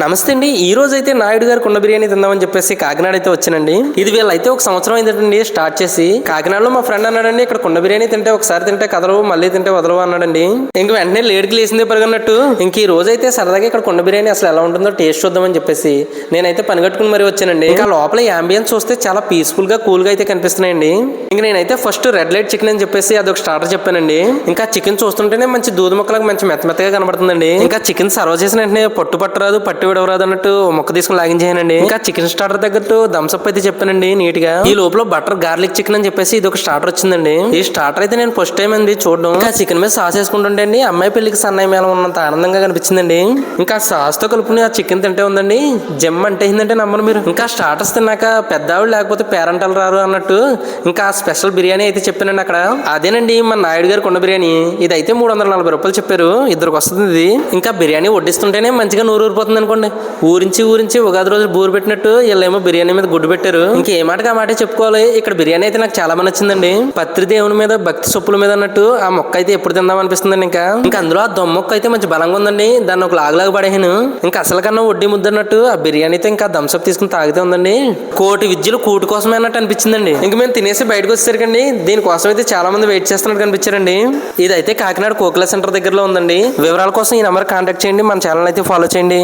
నమస్తే అండి. ఈ రోజు అయితే నాయుడు గారు కుండ బిర్యానీ తిందామని చెప్పేసి కాకినాడ అయితే వచ్చానండి. ఇది వీళ్ళైతే ఒక సంవత్సరం అయిందండి స్టార్ట్ చేసి. కాకినాడలో మా ఫ్రెండ్ అన్నాడండి, ఇక్కడ కుండ బిర్యానీ తింటే ఒకసారి తింటే కదలవు, మళ్ళీ తింటే వదలవు అన్నాడండి. ఇంక వెంటనే లేడికి లేసిందే పరిగన్నట్టు ఇంక ఈ రోజు అయితే సరదాగా ఇక్కడ కుండ బిర్యానీ అసలు ఎలా ఉంటుందో టేస్ట్ చూద్దామని చెప్పేసి నేనైతే పని కట్టుకుని మరీ వచ్చానండి. ఇంకా లోపల అంబియన్స్ చూస్తే చాలా పీస్ఫుల్ గా కూల్ గా అయితే కనిపిస్తున్నాయండి. ఇంక నేనైతే ఫస్ట్ రెడ్ లైట్ చికెన్ అని చెప్పేసి అదొక స్టార్టర్ చెప్పానండి. ఇంకా చికెన్ చూస్తుంటేనే మంచి దూద ముక్కలకు మంచి మెత్తగా కనబడుతుందండి. ఇంకా చికెన్ సర్వ్ చేసిన వెంటనే పట్టురాదు పట్టు విడవరాదు అన్నట్టు మొక్క తీసుకుని లాగించేయనండి. ఇంకా చికెన్ స్టార్టర్ తగ్గట్టు థమ్స్అప్ అయితే చెప్పానండి నీట్ గా. ఈ లోపల బటర్ గార్లిక్ చికెన్ అని చెప్పేసి ఇది ఒక స్టార్టర్ వచ్చిందండి. ఈ స్టార్టర్ అయితే నేను ఫస్ట్ టైం అండి చూడడం. ఇంకా చికెన్ మీద సాస్ వేసుకుంటుంటే అండి అమ్మాయి పెళ్లికి సన్నాయి మేళం ఉన్నంత ఆనందంగా కనిపించిందండి. ఇంకా సాస్ తో కలుపుని ఆ చికెన్ తింటే ఉందండి జమ్ అంటే ఏంటంటే నమ్మరు మీరు. ఇంకా స్టార్టర్స్ తిన్నాక పెద్దవాళ్ళు లేకపోతే పేరెంటాలు రారు అన్నట్టు ఇంకా స్పెషల్ బిర్యానీ అయితే చెప్పానండి అక్కడ. అదేనండి మన నాయుడు గారు కుండ బిర్యానీ. ఇది అయితే 340 రూపాయలు చెప్పారు, ఇద్దరికి వస్తుంది ఇది. ఇంకా బిర్యానీ వడ్డిస్తుంటేనే మంచిగా నూరు ఊరిపోతుంది అనుకోండి. ఊరించి ఉగాది రోజు బూరు పెట్టినట్టు వీళ్ళేమో బిర్యానీ మీద గుడ్డు పెట్టారు. ఇంకే మాటకి ఆ మాటే చెప్పుకోవాలి. ఇక్కడ బిర్యానీ అయితే నాకు చాలా నచ్చిందండి. పత్రి దేవుని మీద భక్తి సొప్పుల మీద అన్నట్టు ఆ మొక్క అయితే ఎప్పుడు తిందాం అనిపిస్తుందండి. ఇంకా అందులో ఆ దొమ్మ మొక్క అయితే మంచి బలంగా ఉందండి. దాన్ని ఒక లాగలాగా పడేహాను. ఇంకా అసలు కన్నా వడ్డీ ముద్దన్నట్టు ఆ బిర్యానీ అయితే ఇంకా థమ్స్అప్ తీసుకుని తాగితే ఉందండి. కోటి విద్యలు కూటు కోసమే అన్నట్టు అనిపించిందండి. ఇంక మేము తినేసి బయటకు వచ్చేసరికండి దీనికోసం అయితే చాలా మంది వెయిట్ చేస్తున్నట్టు కనిపించారండి. ఇదైతే కాకినాడ కోకిల సెంటర్ దగ్గరలో ఉందండి. వివరాల కోసం ఈ నెంబర్ కాంటాక్ట్ చేయండి. మన ఛానల్ అయితే ఫాలో చేయండి.